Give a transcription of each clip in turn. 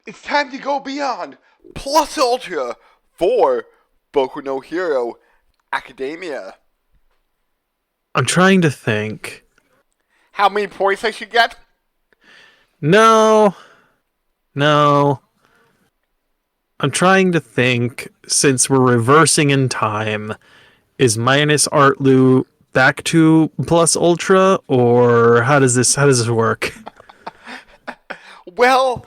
It's time to go beyond plus ultra for Boku no Hero Academia. I'm trying to think. How many points I should get? No, no. I'm trying to think. Since we're reversing in time, is minus Artlu back to plus ultra, or how does this work? Well,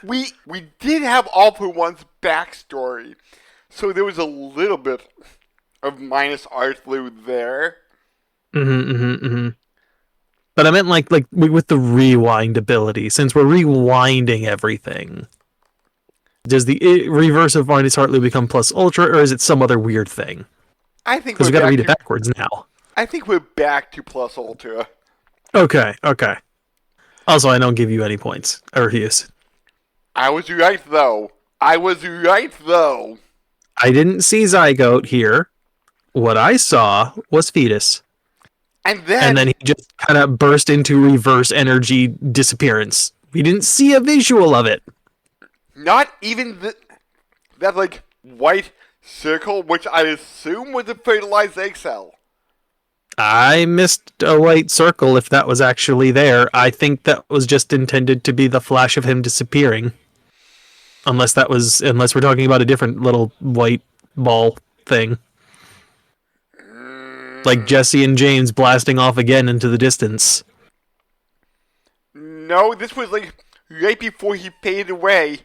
we did have All For One's backstory, so there was a little bit of minus Arthlu there. But I meant like with the rewind ability. Since we're rewinding everything, does the reverse of minus Artlu become plus ultra, or is it some other weird thing? I think Because we're we got to back read it to backwards now. I think we're back to plus ultra. Okay. Also, I don't give you any points. I refuse. I was right though. I was right though. I didn't see Zygote here. What I saw was Fetus. And And then then he just kind of burst into reverse energy disappearance. We didn't see a visual of it. not even that like white circle, which I assume was a fertilized egg cell. I missed a white circle if that was actually there. I think that was just intended to be the flash of him disappearing. Unless we're talking about a different little white ball thing. Like Jesse and James blasting off again into the distance. No, this was like right before he faded away.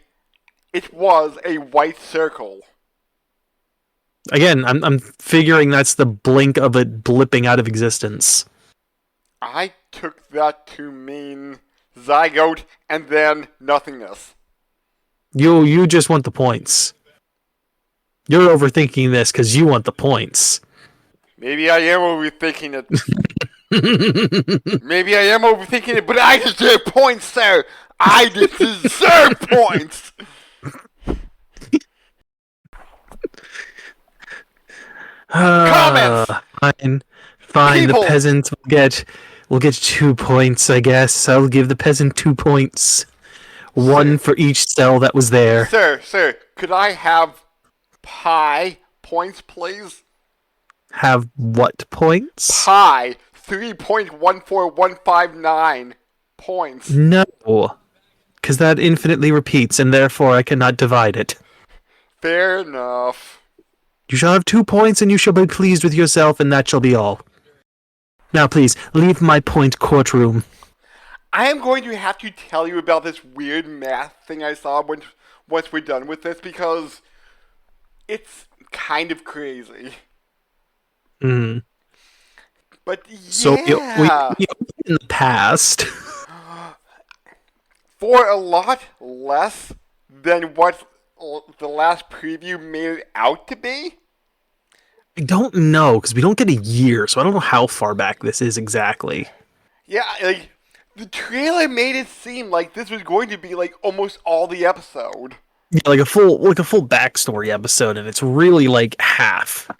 It was a white circle. Again, I'm figuring that's the blink of it blipping out of existence. I took that to mean zygote and then nothingness. You just want the points. You're overthinking this because you want the points. Maybe I am overthinking it. Maybe I am overthinking it, but I deserve points, sir. I deserve points. Comments. Fine. People. The peasant will get 2 points. I guess I'll give the peasant 2 points. One for each cell that was there. Sir, could I have pi points, please? Have what points? Pi 3.14159 points. No, because that infinitely repeats, and therefore I cannot divide it. Fair enough. You shall have 2 points, and you shall be pleased with yourself, and that shall be all. Now, please, leave my point courtroom. I am going to have to tell you about this weird math thing I saw once we're done with this because it's kind of crazy. But yeah. So, we in the past. For a lot less than what the last preview made it out to be? I don't know, because we don't get a year, so I don't know how far back this is exactly. Yeah, like, the trailer made it seem like this was going to be like almost all the episode. Yeah, like a full backstory episode, and it's really like half.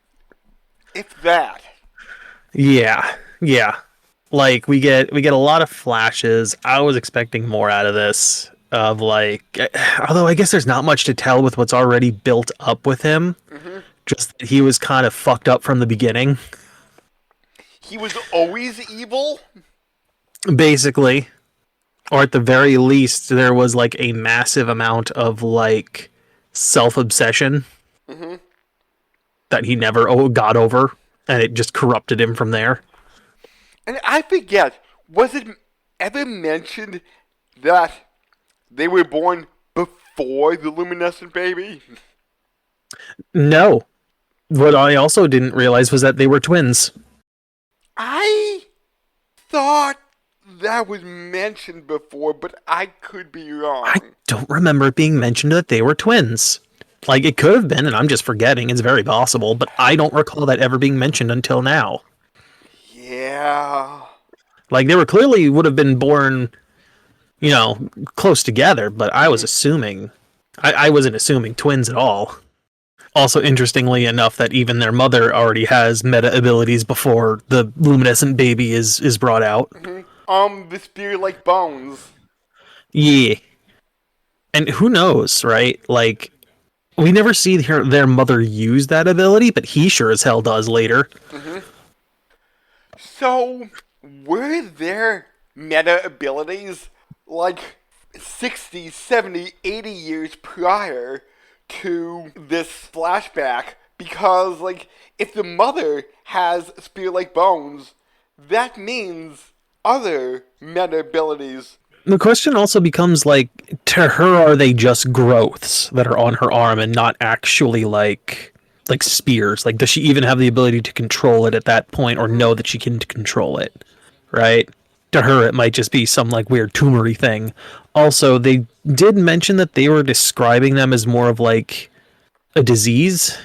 If that. Yeah. Like we get a lot of flashes. I was expecting more out of this. Of like, although I guess there's not much to tell with what's already built up with him. Mm-hmm. Just that he was kind of fucked up from the beginning. He was always evil? Basically. Or at the very least, there was like a massive amount of like self-obsession that he never got over, and it just corrupted him from there. And I forget, was it ever mentioned that they were born before the luminescent baby? No. What I also didn't realize was that they were twins. I thought that was mentioned before, but I could be wrong. I don't remember it being mentioned that they were twins. Like, it could have been, and I'm just forgetting. It's very possible, but I don't recall that ever being mentioned until now. Yeah. Like, they were clearly would have been born, close together, but I was assuming... I wasn't assuming twins at all. Also, interestingly enough, that even their mother already has meta abilities before the luminescent baby is brought out. The spirit like bones. Yeah. And who knows, right? Like, we never see their mother use that ability, but he sure as hell does later. Hmm. So, were there meta abilities like 60, 70, 80 years prior to this flashback? Because, like, if the mother has spear like bones, that means other meta abilities. The question also becomes like, to her, are they just growths that are on her arm and not actually like spears? Like, does she even have the ability to control it at that point, or Hmm. know that she can control it? Right? To her, it might just be some like weird tumoury thing. Also, they did mention that they were describing them as more of like a disease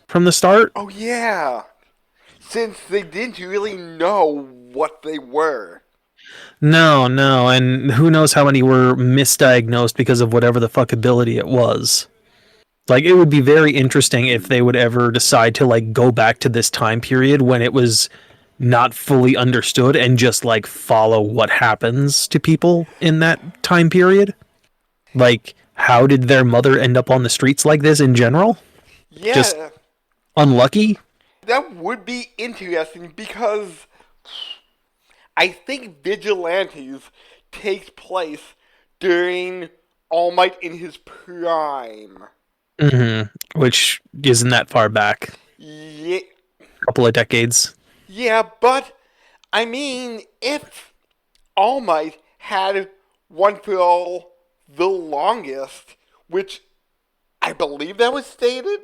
from the start. Oh, yeah. Since they didn't really know what they were. No, no, and who knows how many were misdiagnosed because of whatever the fuck ability it was. Like, it would be very interesting if they would ever decide to like go back to this time period when it was not fully understood and just like follow what happens to people in that time period. Like, how did their mother end up on the streets like this in general? Just Yeah, unlucky? that would be interesting because I think Vigilantes takes place during All Might in his prime. Which isn't that far back. Yeah, A couple of decades. yeah, but I mean, if All Might had One for All the longest, which I believe that was stated,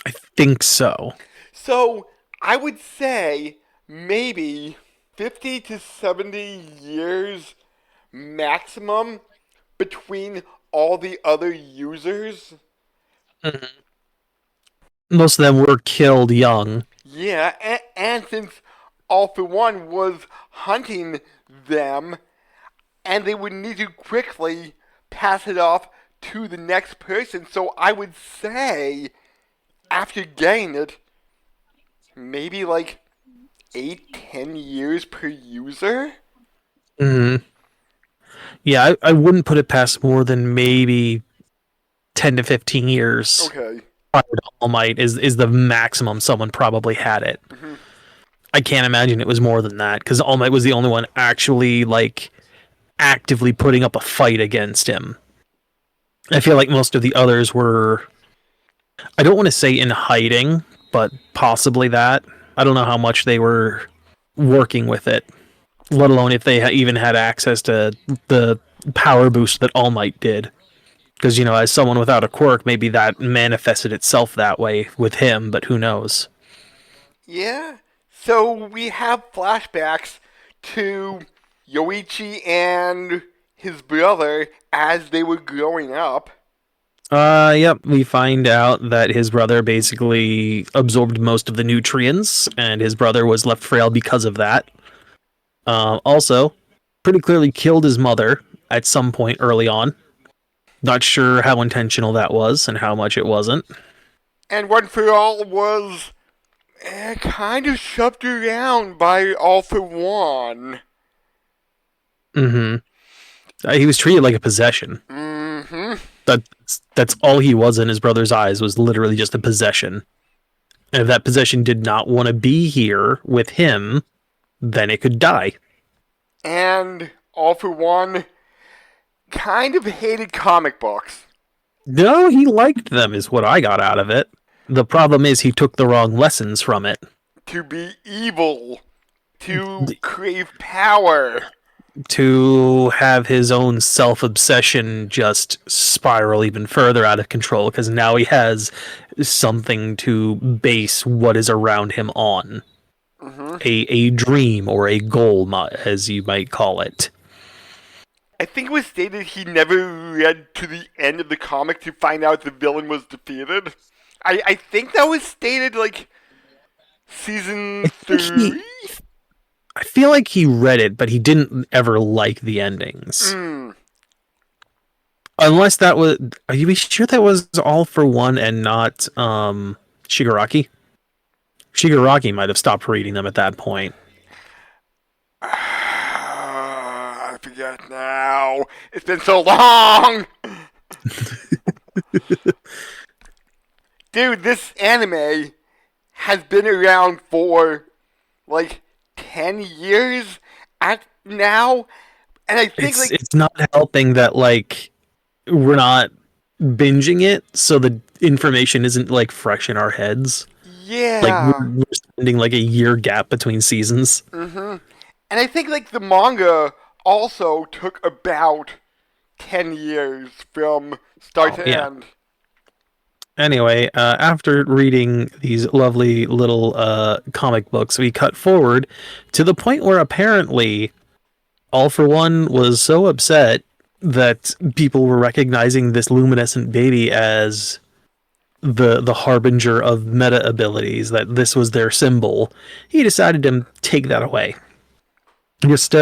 I think so. so I would say maybe 50 to 70 years maximum between all the other users. Most of them were killed young. Yeah, and since All for One was hunting them, and they would need to quickly pass it off to the next person, so I would say after getting it, maybe like 8, 10 years per user. Yeah, I wouldn't put it past more than maybe 10 to 15 years Okay. prior to All Might is the maximum someone probably had it. Hmm. I can't imagine it was more than that because All Might was the only one actually like actively putting up a fight against him. I feel like most of the others were, I don't want to say in hiding, but possibly that. I don't know how much they were working with it, let alone if they even had access to the power boost that All Might did. Because, you know, as someone without a quirk, maybe that manifested itself that way with him, but who knows? Yeah. So we have flashbacks to Yoichi and his brother as they were growing up. Yep, we find out that his brother basically absorbed most of the nutrients, and his brother was left frail because of that. Also, pretty clearly killed his mother at some point early on. Not sure how intentional that was and how much it wasn't. And One for All was kind of shoved around by All for One. Mm-hmm. He was treated like a possession. Mm-hmm. That's all he was in his brother's eyes, was literally just a possession. And if that possession did not want to be here with him, then it could die. And All for One kind of hated comic books. No, he liked them, is what I got out of it. The problem is he took the wrong lessons from it. To be evil. To crave power. To have his own self obsession just spiral even further out of control because now he has something to base what is around him on. Mm-hmm. A dream or a goal, as you might call it. I think it was stated he never read to the end of the comic to find out the villain was defeated. I think that was stated like season I think he 3? I feel like he read it, but he didn't ever like the endings. Mm. Unless that was, are you sure that was All for One and not Shigaraki? Shigaraki might have stopped reading them at that point. I forget now. It's been so long! Dude, this anime has been around for like 10 years at now, and I think like It's not helping that like we're not binging it, so the information isn't like fresh in our heads. Like yeah. we're spending like a year gap between seasons. And I think like the manga also took about 10 years from start Oh to yeah. end. Anyway, after reading these lovely little comic books, we cut forward to the point where apparently All for One was so upset that people were recognizing this luminescent baby as the harbinger of meta abilities, that this was their symbol. He decided to take that away. Just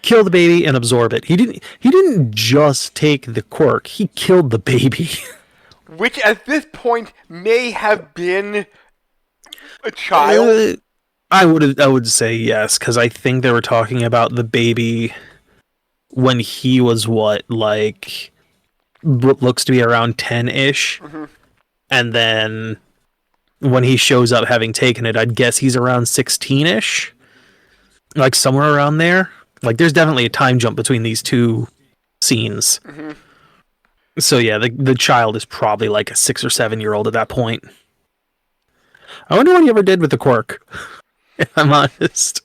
kill the baby and absorb it. He didn't just take the quirk, he killed the baby. Which at this point may have been a child. I would say yes, because I think they were talking about the baby when he was what looks to be around 10-ish, and then when he shows up having taken it, I'd guess he's around 16-ish, like somewhere around there. Like there's definitely a time jump between these two scenes. So yeah, the child is probably like a 6 or 7 year old at that point. I wonder what he ever did with the quirk. If I'm honest.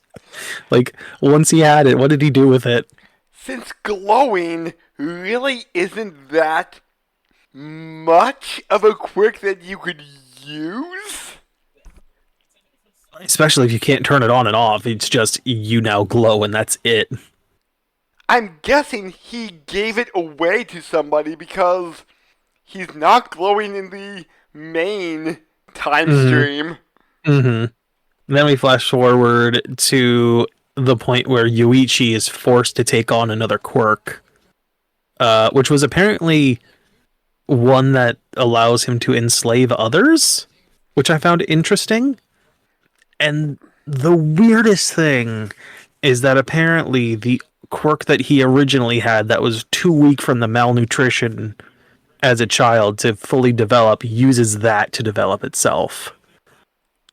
Like, once he had it, what did he do with it? Since glowing really isn't that much of a quirk that you could use. Especially if you can't turn it on and off. It's just you now glow and that's it. I'm guessing he gave it away to somebody because he's not glowing in the main time stream. Then we flash forward to the point where Yuichi is forced to take on another quirk, which was apparently one that allows him to enslave others, which I found interesting. And the weirdest thing is that apparently the quirk that he originally had that was too weak from the malnutrition as a child to fully develop uses that to develop itself.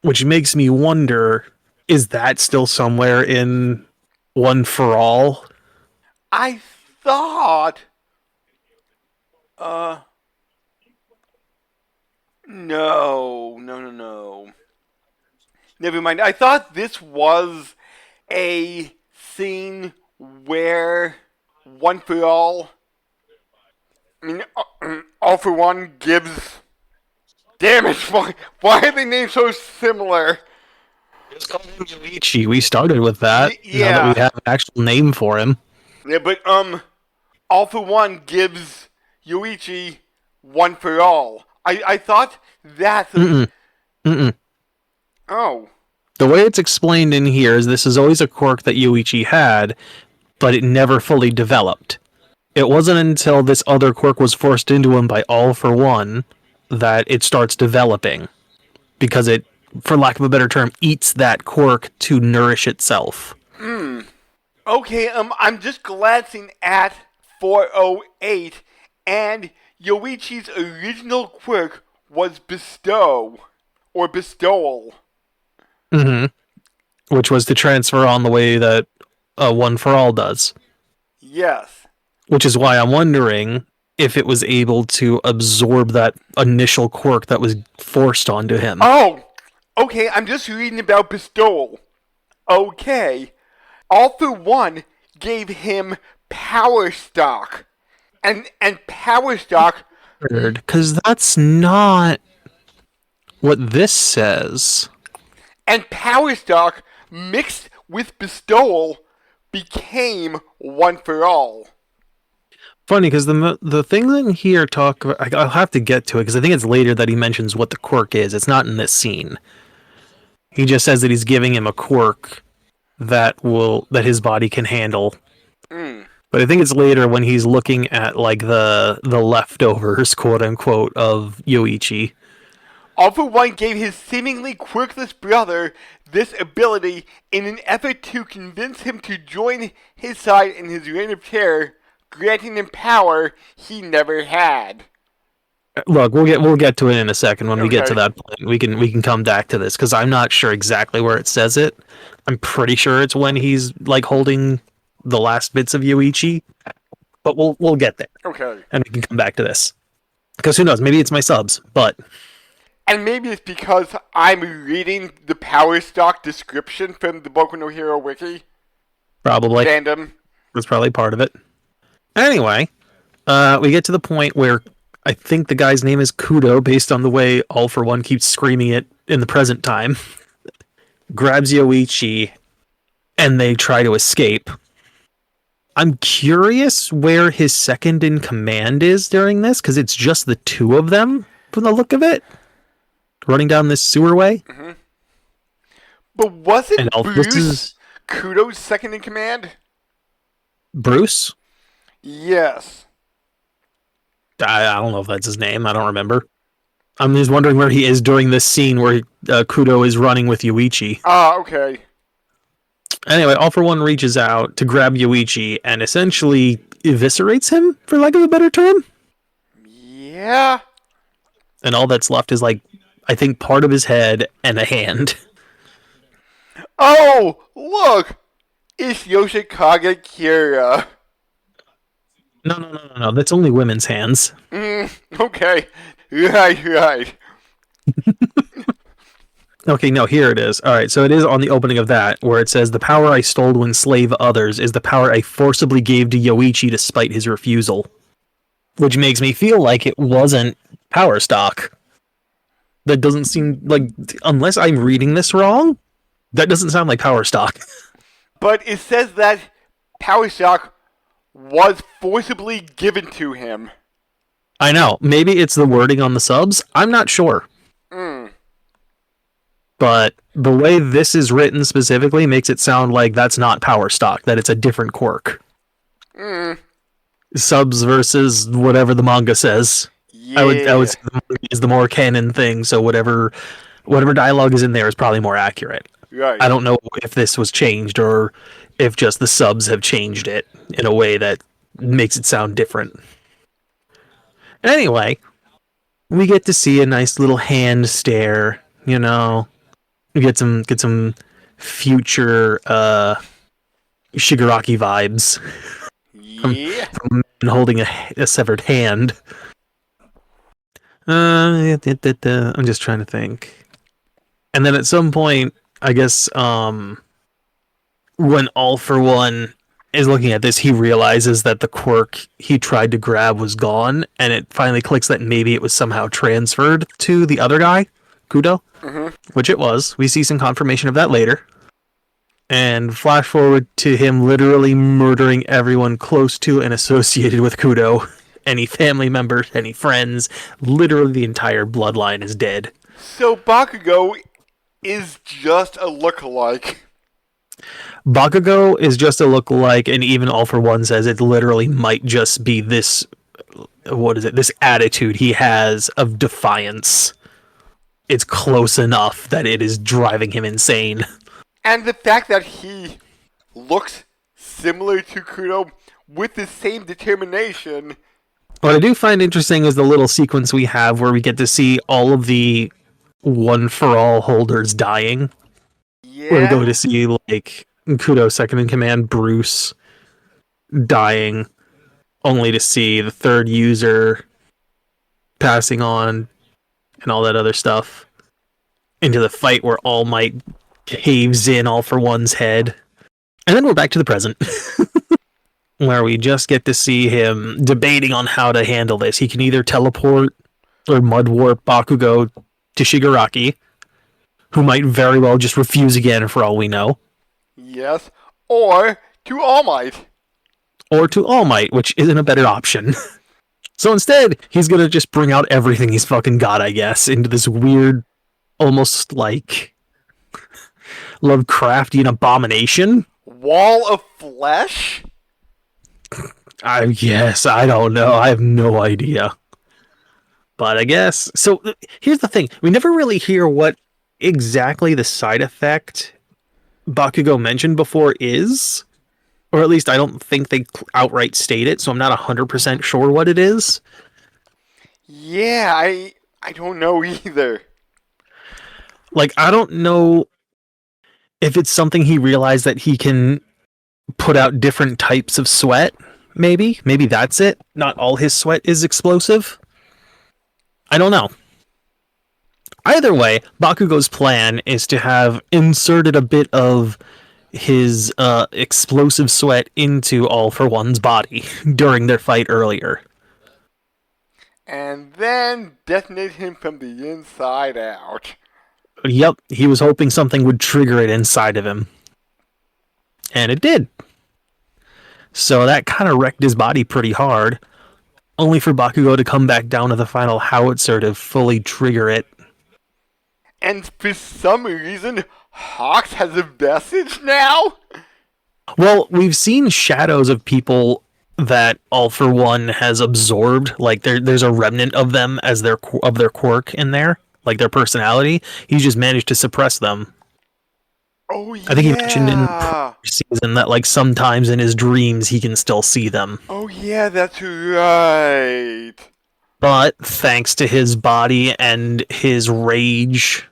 Which makes me wonder, is that still somewhere in One for All? I thought. No. Never mind. I thought this was a scene where One for All. I mean, All for One gives. Damn it! Why are they named so similar? Just call him Yuichi. We started with that. Yeah. Now that we have an actual name for him. Yeah, but All for One gives Yuichi One for All. I thought that's. Oh. The way it's explained in here is this is always a quirk that Yuichi had, but it never fully developed. It wasn't until this other quirk was forced into him by All for One that it starts developing. Because it, for lack of a better term, eats that quirk to nourish itself. Okay, I'm just glancing at 408, and Yoichi's original quirk was Bestow. Or Bestowal. Which was to transfer on the way that One for All does. Yes. Which is why I'm wondering if it was able to absorb that initial quirk that was forced onto him. Oh! Okay, I'm just reading about Bestowal. Okay. All for One gave him Power Stock. And Power Stock... Because that's not what this says. And Power Stock mixed with Bestowal became One for All. Funny, because the thing in here I'll have to get to it, because I think it's later that he mentions what the quirk is. It's not in this scene. He just says that he's giving him a quirk that his body can handle. But I think it's later when he's looking at like the leftovers, quote unquote, of Yoichi. All for One gave his seemingly quirkless brother this ability in an effort to convince him to join his side in his reign of terror, granting him power he never had. Look, we'll get to it in a second when we get to Okay. that point. We can come back to this because I'm not sure exactly where it says it. I'm pretty sure it's when he's like holding the last bits of Yuichi, but we'll get there Okay. and we can come back to this because who knows? Maybe it's my subs, but And maybe it's because I'm reading the power stock description from the Boku no Hero wiki. probably Fandom. that's probably part of it. Anyway, we get to the point where I think the guy's name is Kudo, based on the way All for One keeps screaming it in the present time. Grabs Yoichi, and they try to escape. I'm curious where his second in command is during this, because it's just the two of them, from the look of it, running down this sewerway. Mm-hmm. But wasn't And Bruce this is Kudo's second in command? Bruce. Yes. I don't know if that's his name. I don't remember. I'm just wondering where he is during this scene where Kudo is running with Yuichi. Ah, okay. Anyway, All for One reaches out to grab Yuichi and essentially eviscerates him, for lack of a better term. Yeah. And all that's left is, like, I think part of his head and a hand. Oh, look! It's Yoshikage Kira. No. That's only women's hands. Okay. Right. Okay, no, here it is. Alright, so it is on the opening of that, where it says, "The power I stole to enslave others is the power I forcibly gave to Yoichi despite his refusal." Which makes me feel like it wasn't power stock. That doesn't seem like, unless I'm reading this wrong, that doesn't sound like power stock. But it says that power stock was forcibly given to him. I know. Maybe it's the wording on the subs. I'm not sure. But the way this is written specifically makes it sound like that's not power stock, that it's a different quirk. Subs versus whatever the manga says. Yeah. I would say the manga is the more canon thing, so whatever dialogue is in there is probably more accurate. Right. I don't know if this was changed or if just the subs have changed it in a way that makes it sound different. Anyway, we get to see a nice little hand stare, you know. We get some future Shigaraki vibes Yeah. from holding a severed hand. I'm just trying to think. And then at some point, I guess, when All for One is looking at this, he realizes that the quirk he tried to grab was gone, and it finally clicks that maybe it was somehow transferred to the other guy, Kudo, which it was. We see some confirmation of that later. And flash forward to him literally murdering everyone close to and associated with Kudo. Any family members, any friends, literally the entire bloodline is dead. So Bakugo is just a lookalike. Bakugo is just a lookalike, and even All for One says it literally might just be this, this attitude he has of defiance. It's close enough that it is driving him insane. And the fact that he looks similar to Kudo with the same determination. What I do find interesting is the little sequence we have where we get to see all of the One for All holders dying. Yeah. Where we go to see, like, Kudo second in command, Bruce, dying, only to see the third user passing on and all that other stuff into the fight where All Might caves in All for One's head. And then we're back to the present, where we just get to see him debating on how to handle this. He can either teleport or mud warp Bakugo to Shigaraki, who might very well just refuse again for all we know. Yes. Or to All Might. Or to All Might, which isn't a better option. So instead, he's gonna just bring out everything he's fucking got, I guess, into this weird, almost like Lovecraftian abomination. Wall of flesh? I guess, I don't know. I have no idea. But I guess, so here's the thing. We never really hear what exactly the side effect Bakugo mentioned before is. Or at least I don't think they outright state it, so I'm not 100% sure what it is. Yeah, I don't know either. Like, I don't know if it's something he realized that he can put out different types of sweat, maybe. Maybe that's it. Not all his sweat is explosive. I don't know. Either way, Bakugo's plan is to have inserted a bit of his explosive sweat into All for One's body during their fight earlier. And then detonate him from the inside out. Yep, he was hoping something would trigger it inside of him. And it did. So that kind of wrecked his body pretty hard, only for Bakugo to come back down to the final howitzer to fully trigger it. And for some reason, Hawks has a message now? Well, we've seen shadows of people that All for One has absorbed. Like there's a remnant of them as their quirk in there, like their personality. He's just managed to suppress them. Oh yeah. I think he mentioned in the season that like sometimes in his dreams he can still see them. Oh yeah, that's right. But thanks to his body and his rage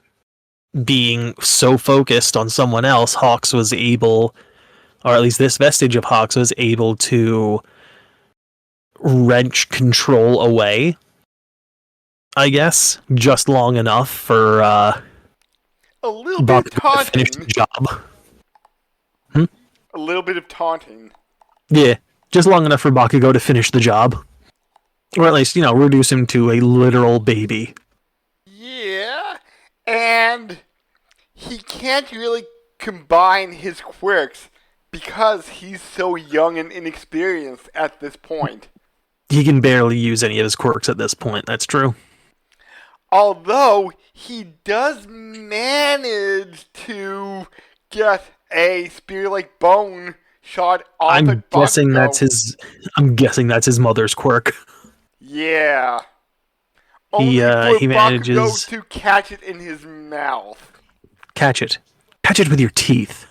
being so focused on someone else, Hawks was able, or at least this vestige of Hawks was able to wrench control away, I guess, just long enough for a little bit of Bakugo to finish the taunting. job. A little bit of taunting. Yeah, just long enough for Bakugo to finish the job. Or at least, reduce him to a literal baby. Yeah, and he can't really combine his quirks because he's so young and inexperienced at this point. He can barely use any of his quirks at this point, that's true. Although he does manage to get a spear-like bone shot off at Bakugo. I'm guessing that's his mother's quirk. Yeah. Only for he manages Bakugo to catch it in his mouth. Catch it with your teeth.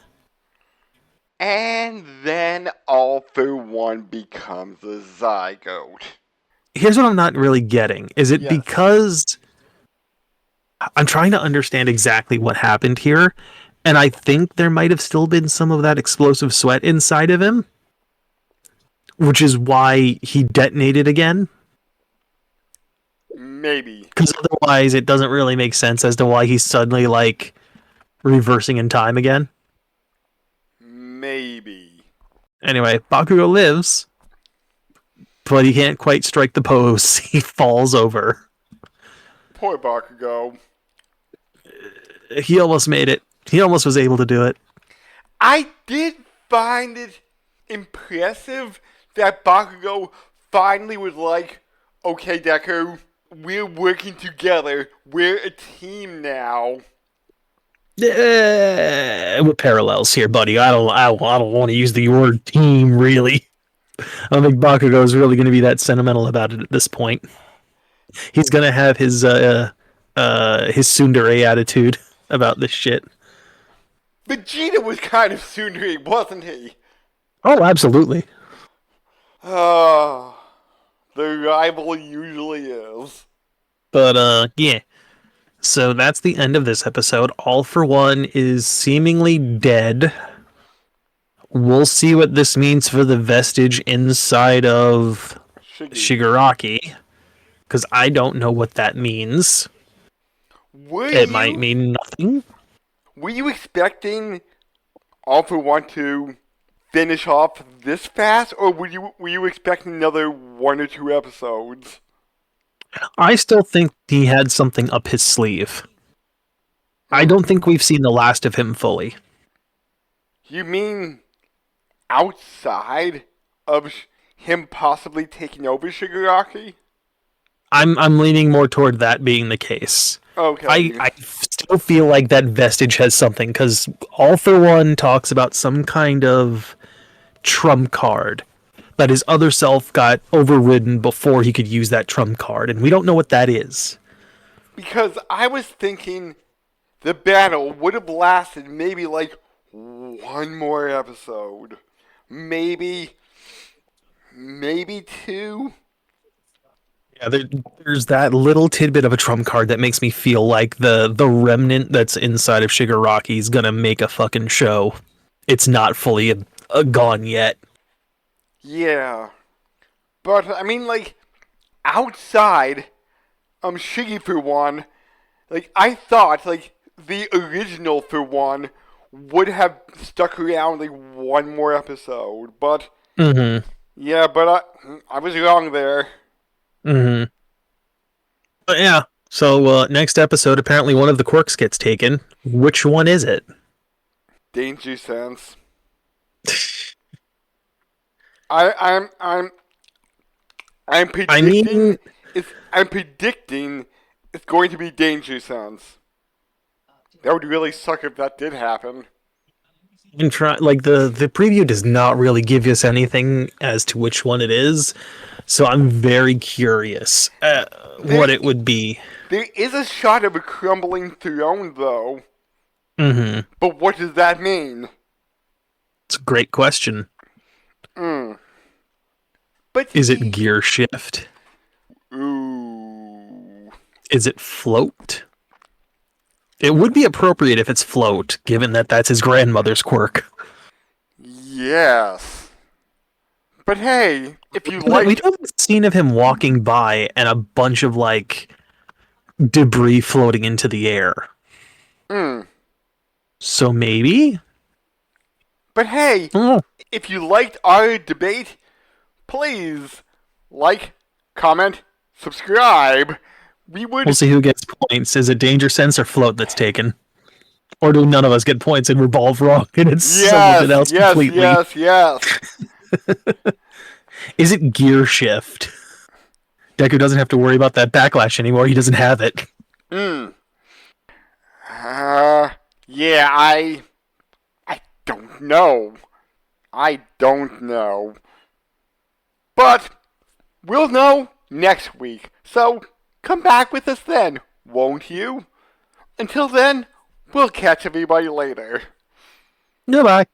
And then All for One becomes a zygote. Here's what I'm not really getting. Is it Yes. because I'm trying to understand exactly what happened here, and I think there might have still been some of that explosive sweat inside of him, which is why he detonated again? Maybe. Because otherwise it doesn't really make sense as to why he's suddenly, like, reversing in time again. Maybe. Anyway, Bakugo lives, but he can't quite strike the pose. He falls over. Poor Bakugo. He almost made it. He almost was able to do it. I did find it impressive that Bakugo finally was like, okay, Deku, we're working together. We're a team now. What parallels here, buddy? I don't want to use the word team, really. I don't think Bakugo is really going to be that sentimental about it at this point. He's going to have his tsundere attitude about this shit. Vegeta was kind of tsundere, wasn't he? Oh, absolutely. The rival usually is. But, yeah. So that's the end of this episode. All for One is seemingly dead. We'll see what this means for the vestige inside of Shigaraki. Because I don't know what that means. It might mean nothing. Were you expecting All for One to finish off this fast, or were you expecting another 1 or 2 episodes? I still think he had something up his sleeve. I don't think we've seen the last of him fully. You mean outside of him possibly taking over Shigaraki? I'm leaning more toward that being the case. Okay. I still feel like that vestige has something, because All for One talks about some kind of trump card that his other self got overridden before he could use that trump card, and we don't know what that is. Because I was thinking the battle would have lasted maybe like 1 more episode. maybe 2. Yeah, there's that little tidbit of a trump card that makes me feel like the remnant that's inside of Shigaraki is gonna make a fucking show. It's not fully gone yet. Yeah. But, I mean, like, outside, Shiggy for one, like, I thought, like, the original for one would have stuck around, like, one more episode. But, Mm-hmm. yeah, but I was wrong there. Mm-hmm. But yeah. So next episode, apparently one of the quirks gets taken. Which one is it? Danger sense. I'm predicting. I mean, I'm predicting it's going to be Danger Sense. That would really suck if that did happen. like the preview does not really give us anything as to which one it is, so I'm very curious what it would be. There is a shot of a crumbling throne, though. Mm-hmm. But what does that mean? It's a great question. But is it gear shift? Ooh. Is it float? It would be appropriate if it's float, given that that's his grandmother's quirk. Yes. But hey, if you We do have a scene of him walking by and a bunch of, like, debris floating into the air. So maybe? But hey, if you liked our debate, please like, comment, subscribe. We'll see who gets points. Is it danger sense or float that's taken? Or do none of us get points and we're both wrong and it's something else completely? Yes. Is it gear shift? Deku doesn't have to worry about that backlash anymore. He doesn't have it. Yeah, I don't know. But we'll know next week. So come back with us then, won't you? Until then, we'll catch everybody later. Goodbye.